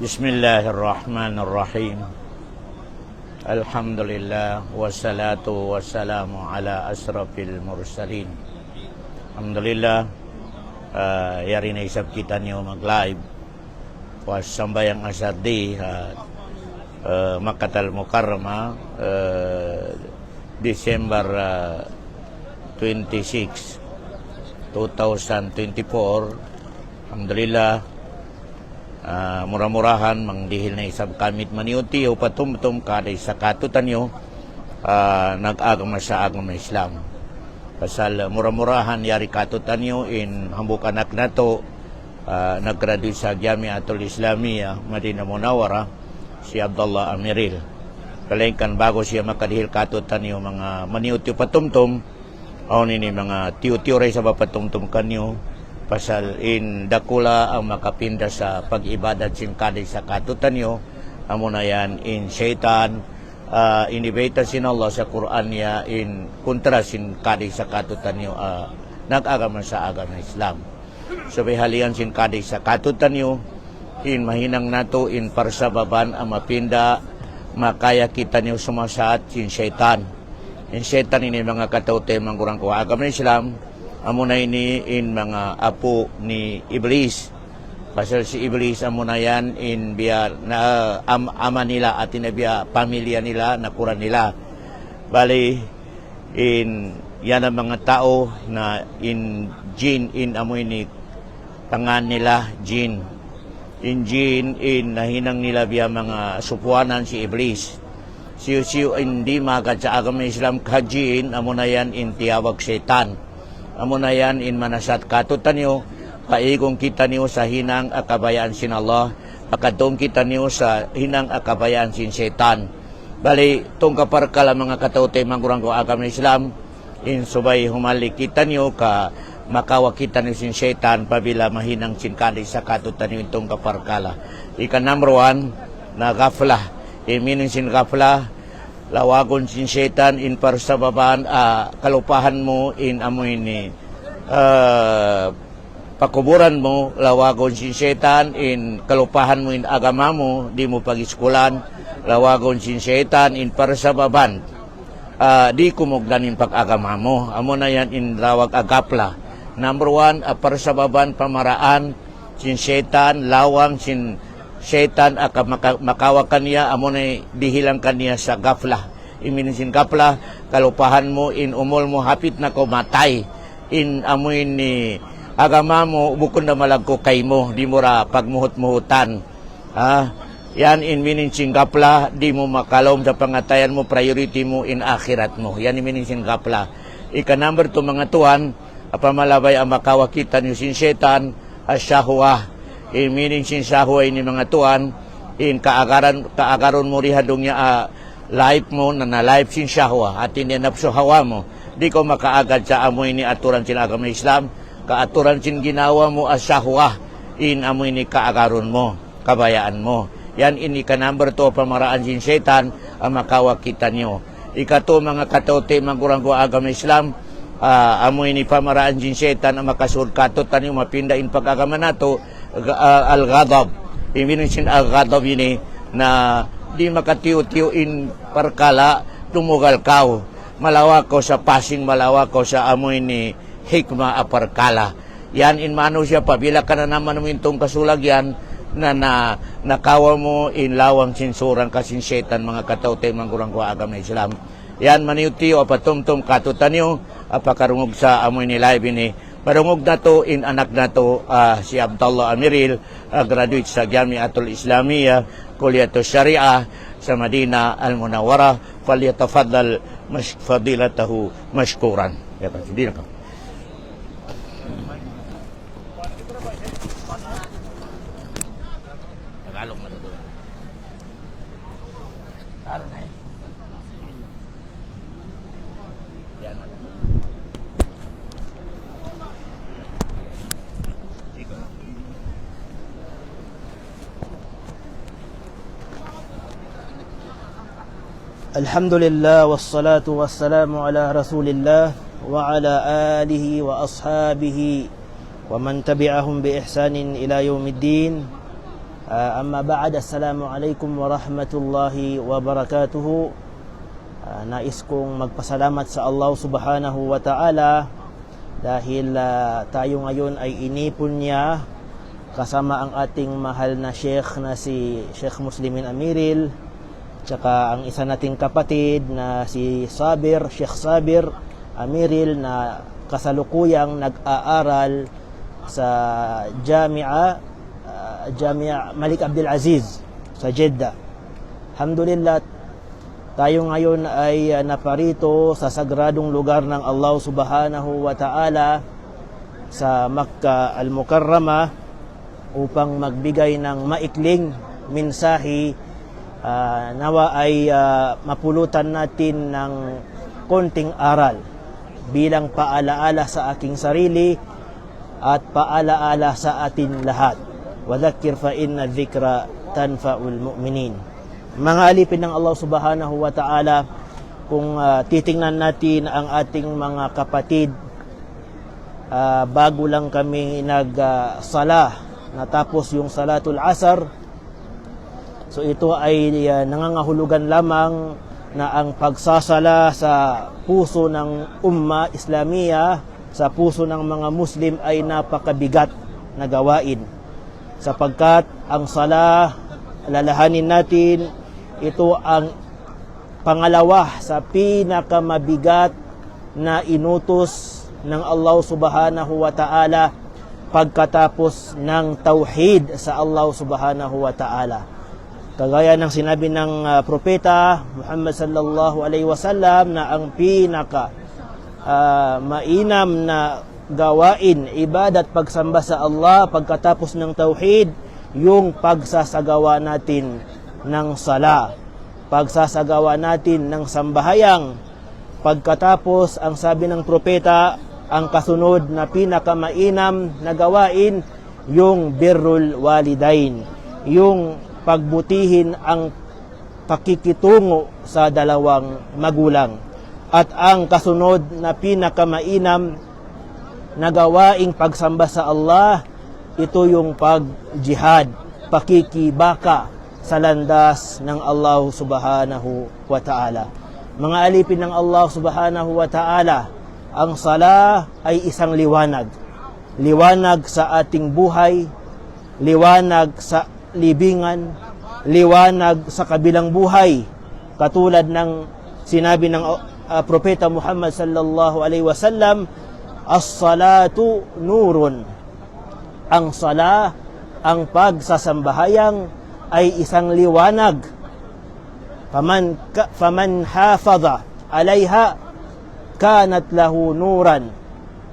Bismillahirrahmanirrahim. Alhamdulillah wassalatu wassalamu ala asrafil mursalin. Alhamdulillah, yari na isap kita niyo mag-live was sambayang asardi Makkatal Mukarramah December 26, 2024. Alhamdulillah, murah-murahan mangdihil na isab kamit maniuti o patumtum kaday sa katutan nyo nag-agama sa agama Islam. Pasal murah-murahan yari katutan nyo in hambukanak na to nag-graduate sa Jamiatul Islamiyah Madinah Munawwarah si Abdullah Amiril. Kalengkan bago siya makadihil katutan nyo mga maniuti o patumtum o nini mga tiyo-tiyo ray sa patumtum kanyo. Pasal in dakula ang makapinda sa pag-ibadat sin kaday sa katutan nyo. Amo na yan in syaitan. Inibeta sin Allah sa Quran niya in kontra sin kaday sa katutan nyo. Nag-agama sa agama Islam. So halian sin kaday sa katutan nyo. In mahinang nato in parsababan ang mapinda. Makaya kita nyo sumasaat sin syaitan. In syaitan ini mga kataute manggurang ko agama Islam. Amo na ini in mga apo ni Iblis. Pasal si Iblis amo na yan in biya na ama nila at biya pamilya nila, nakuran nila. Bali in yan ang mga tao na in jin in amo ini tangan nila jin. In jin in nahinang nila biya mga supuanan si Iblis. Siyo hindi magad sa agama Islam ka jin amo na yan in tiyawag syaitan. Amo na yan in manasat katutan nyo, paigong kita nyo sa hinang akabayaan sin Allah, pakatong kita nyo sa hinang akabayaan sin syaitan. Bali, itong kaparkala mga katautay manggurang ko agama Islam, in subay humali kita nyo ka makawa kita nyo sin syaitan, pabila mahinang sin kaday sa katutan nyo itong kaparkala. Ika number 1, na gafla. Meaning sin gafla, lawagon sin syaitan in parsababaan kalupahan mo in amoy ni pakuburan mo, lawagon sin syaitan in kalupahan mo in agama mo, di mo pagiskulan, lawagon sin syaitan in parsababan di kumugdan in pag-agama mo. Amo na yan in lawag agapla. Number 1, parsababan pamaraan sin syaitan, lawang sin syaitan makawa kaniya, amo na dihilang kaniya sa gafla. Iminisin gafla, kalupahan mo in umol mo hapit na ko matay. In amoy ni agama mo, bukod na malagko kay mo, di mo ra pagmuhot-muhutan. Yan in minisin gafla, di mo makalom sa pangatayan mo, priority mo in akhirat mo. Yan in minisin gafla. Ika number 2 mga tuhan, apamalabay ang makawa kita ni sin syaitan, asyahwa. In meaning sin sahuay ni mga tuan, in kaagaron mo rihadong niya life mo na life sin sahwa at hindi napso hawa mo. Di ko makaagad sa amoy ni aturan sin agama Islam, kaaturan sin ginawa mo as sahwa, in amoy ni kaagaron mo, kabayaan mo. Yan ini ka number 2 pamaraan sin syaitan ang makawa kita niyo. Ikato mga kataute magurang ko agama Islam, amoy ni pamaraan sin syaitan ang makasurkatot tanyo mapinda in pag-agama nato, al-ghadab. Iminisin al-ghadab yun na di makatiyo-tiyo in parkala, tumugal kao. Malawak ko sa passing, malawak ko sa amoy ni hikma a parkala. Yan in mano siya, pabila ka na naman mo itong kasulagyan na nakawa mo in lawang sinsurang kasin syaitan mga katautay manggurang ko agam na Islam. Yan maniutiyo apatumtum katutan nyo, apakarungog sa amoy ni live ini. Marungog na to in anak na to si Abdullah Amiril, graduate sa Jamiatul Islamiyah, Kuliyatul Syariah sa Madinah Al-Munawwarah. Falyatafaddal fadilatahu mashkuran. Ya Pak, hindi na ka. Tagalog na to. Taro na eh. Yan na. Alhamdulillah wassalatu wassalamu ala Rasulillah wa ala alihi wa ashabihi wa man tabi'ahum bi ihsanin ila yaumiddin. Amma ba'd, assalamualaikum warahmatullahi wabarakatuh. Nais kong magpasalamat sa Allah subhanahu wa ta'ala dahil tayo ngayon ay inipon niya kasama ang ating mahal na Sheikh na si Sheikh Muslimin Amiril, tsaka ang isa nating kapatid na si Sheikh Sabir Amiril na kasalukuyang nag-aaral sa Jamia Malik Abdul Aziz sa Jeddah. Alhamdulillah, tayo ngayon ay naparito sa sagradong lugar ng Allah subhanahu wa ta'ala sa Makkah al-Mukarramah upang magbigay ng maikling mensahe. Nawa ay mapulutan natin ng konting aral bilang paalaala sa aking sarili at paalaala sa atin lahat. Wadhakir fa inna dhikra tanfa'ul mu'minin. Mga alipin ng Allah subhanahu wa ta'ala, kung titingnan natin ang ating mga kapatid, bago lang kami nag-salah, natapos yung salatul asar, so ito ay nangangahulugan lamang na ang pagsasala sa puso ng umma Islamiyah, sa puso ng mga Muslim ay napakabigat na gawain. Sapagkat ang salah, lalahanin natin, ito ang pangalawa sa pinakamabigat na inutos ng Allah subhanahu wa ta'ala pagkatapos ng tauhid sa Allah subhanahu wa ta'ala. Kagaya ng sinabi ng propeta Muhammad sallallahu alaihi wasallam na ang pinaka mainam na gawain, ibadat, pagsamba sa Allah pagkatapos ng tauhid, yung pagsasagawa natin ng sala, pagsasagawa natin ng sambahayang. Pagkatapos, ang sabi ng propeta, ang kasunod na pinakamainam na gawain, yung birrul walidain, yung pagbutihin ang pakikitungo sa dalawang magulang. At ang kasunod na pinakamainam na gawaing pagsamba sa Allah, ito yung pag-jihad, pakikibaka sa landas ng Allah subhanahu wa ta'ala. Mga alipin ng Allah subhanahu wa ta'ala, ang sala ay isang liwanag. Liwanag sa ating buhay, liwanag sa libingan, liwanag sa kabilang buhay. Katulad ng sinabi ng propeta Muhammad sallallahu alaihi wasallam, as-salatu nurun. Ang sala, ang pagsasambahayang ay isang liwanag. Faman hafadha alaiha kanat lahu nuran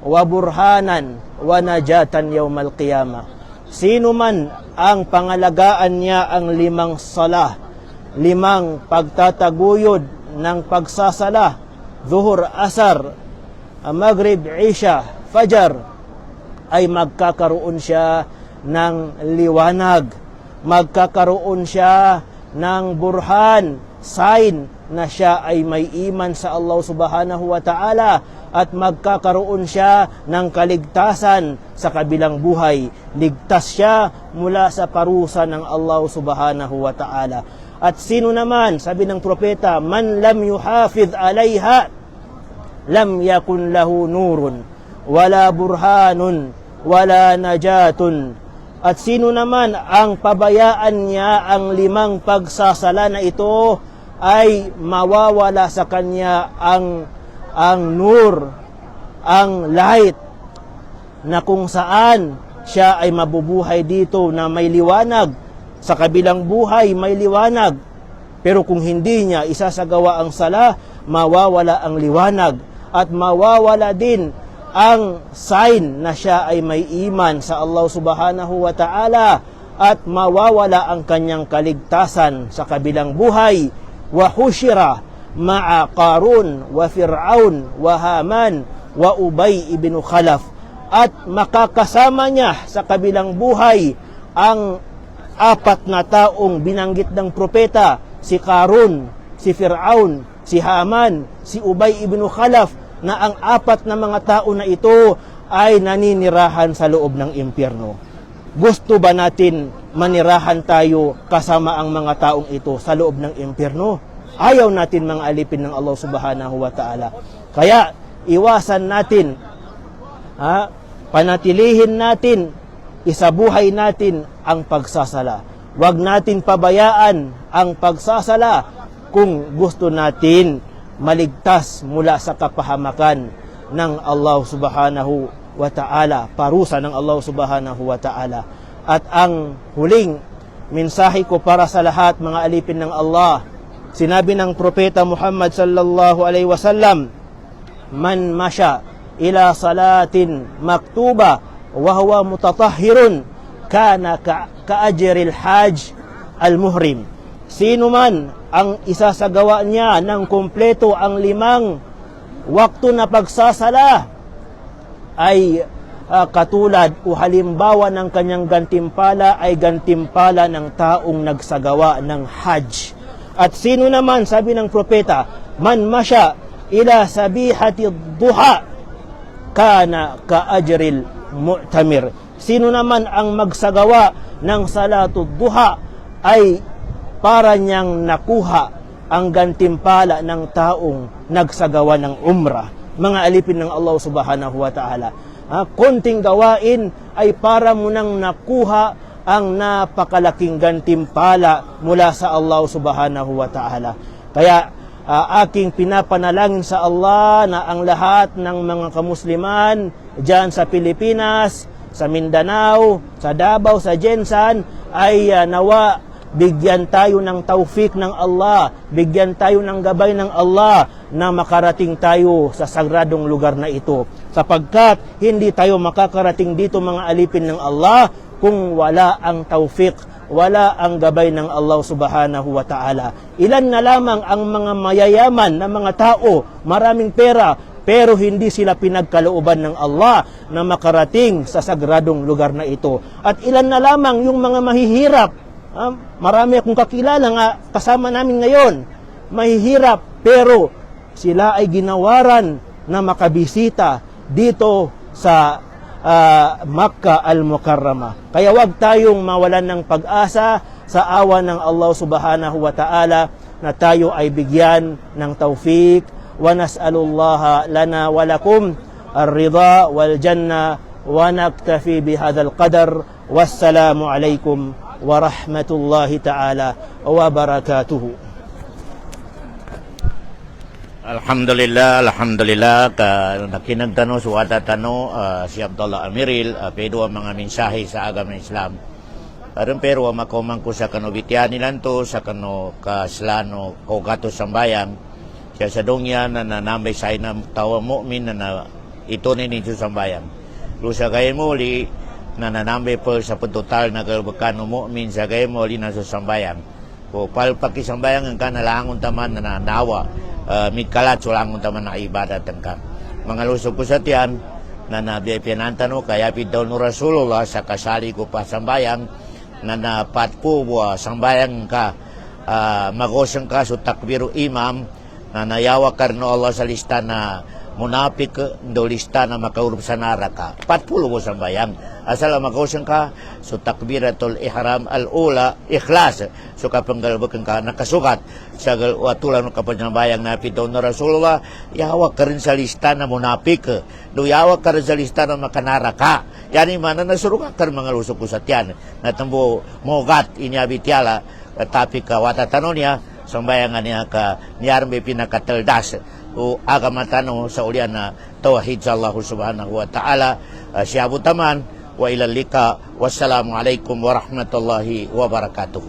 wa burhanan wa najatan yawmal qiyamah. Sino man ang pangalagaan niya ang 5 sala, 5 pagtataguyod ng pagsasala, zuhur, asar, maghrib, isha, fajar, ay magkakaroon siya ng liwanag, magkakaroon siya ng burhan, sign na siya ay may iman sa Allah subhanahu wa ta'ala, at magkakaroon siya ng kaligtasan sa kabilang buhay. Ligtas siya mula sa parusa ng Allah subhanahu wa ta'ala. At sino naman, sabi ng propeta, man lam yuhafidh alaiha lam yakun lahu nurun wala burhanun wala najatun. At sino naman ang pabayaan niya ang 5 pagsasala na ito, ay mawawala sa kanya ang nur, ang light, na kung saan siya ay mabubuhay dito na may liwanag, sa kabilang buhay may liwanag. Pero kung hindi niya isasagawa ang sala, mawawala ang liwanag at mawawala din ang sign na siya ay may iman sa Allah subhanahu wa ta'ala, at mawawala ang kanyang kaligtasan sa kabilang buhay. Wa hushira ma'a Qarun wa Fir'aun wa Haman wa Ubay ibn Khalaf. At makakasama niya sa kabilang buhay ang 4 na taong binanggit ng propeta, si Qarun, si Fir'aun, si Haman, si Ubay ibn Khalaf, na ang 4 na mga tao na ito ay naninirahan sa loob ng impyerno. Gusto ba natin manirahan tayo kasama ang mga taong ito sa loob ng impyerno. Ayaw natin mga alipin ng Allah subhanahu wa ta'ala. Kaya iwasan natin, panatilihin natin, isabuhay natin ang pagsasala. Huwag natin pabayaan ang pagsasala kung gusto natin maligtas mula sa kapahamakan ng Allah subhanahu wa ta'ala, parusa ng Allah subhanahu wa ta'ala. At ang huling mensahe ko para sa lahat mga alipin ng Allah, sinabi ng propeta Muhammad sallallahu alaihi wasallam, man masya ila salatin maktuba wa huwa mutatahhirun kana kaajril hajj al-muhrim. Sino man ang isasagawa niya ng kumpleto ang 5 wakto na pagsasala ay katulad o halimbawa ng kanyang gantimpala ay gantimpala ng taong nagsagawa ng hajj. At sino naman, sabi ng propeta, man masya ila sabihati duha kana kaajril mu'tamir. Sino naman ang magsagawa ng salatud duha ay para niyang nakuha ang gantimpala ng taong nagsagawa ng umrah. Mga alipin ng Allah subhanahu wa ta'ala, konting gawain ay para mo nang nakuha ang napakalaking gantimpala mula sa Allah subhanahu wa ta'ala. Kaya aking pinapanalangin sa Allah na ang lahat ng mga kamusliman dyan sa Pilipinas, sa Mindanao, sa Davao, sa Jensan ay nawa bigyan tayo ng taufik ng Allah, bigyan tayo ng gabay ng Allah na makarating tayo sa sagradong lugar na ito. Sapagkat hindi tayo makakarating dito mga alipin ng Allah kung wala ang taufik, wala ang gabay ng Allah subhanahu wa ta'ala. Ilan na lamang ang mga mayayaman na mga tao, maraming pera, pero hindi sila pinagkalooban ng Allah na makarating sa sagradong lugar na ito. At ilan na lamang yung mga mahihirap. Marami akong kakilala nga kasama namin ngayon, mahihirap, pero sila ay ginawaran na makabisita dito sa Makkah al-Mukarramah. Kaya wag tayong mawalan ng pag-asa sa awa ng Allah subhanahu wa ta'ala na tayo ay bigyan ng taufik. Wa nas'alullaha lana wa lakum ar-ridha wal janna wa naktafi bihadzal qadar. Wassalamu alaikum wa rahmatullahi ta'ala wa barakatuhu. Alhamdulillah, nakinagtano sa watatano si Abdullah Amiril, pero ang mga mensahe sa agama ng Islam. Pero makomang ko sa kanobitian nilanto, sa kano kaslano o gato sambayang, siya sa dongya na nanambay sa inang tawa mu'min na ito ninyo sambayang. Lusa kayo muli, na nanambay po sa pagtotal na kalbakano mu'min sa kayo muli na sa sambayang. O palpakisambayang ang kanalangon taman na nanawa, midkalat sulangon taman na ibadat ang ka. Mga lusog ko sa tiyan, na nabiyapianantano, kaya pidaw no Rasulullah sa kasali ko pa sambayang, na napatpo sambayang ka, magosang ka so takbiru imam, na nayawa karno Allah sa lista na munapik do lista na makaurup sa naraka. Patpulo mo sambayang. Asal magosang ka so takbiratul ihram al-ula ikhlas. So kapanggalbakan ka nakasukat sa watulan ng kapanyabayang na pitaw na Rasulullah, yawak ka rin sa lista na munapik. Do yawak ka rin sa lista na makanaraka. Yani mana nasuruka ka rin mga lusok ko sa tiyan. Natambo mogat inyabitiala tapi ka watatano niya sambayangan niya ka niyarme pinakateldas o agamatano sa ulian na tawhid sa Allah subhanahu wa ta'ala. Siyabutaman wa ilalika. Wassalamu alaikum warahmatullahi wabarakatuh.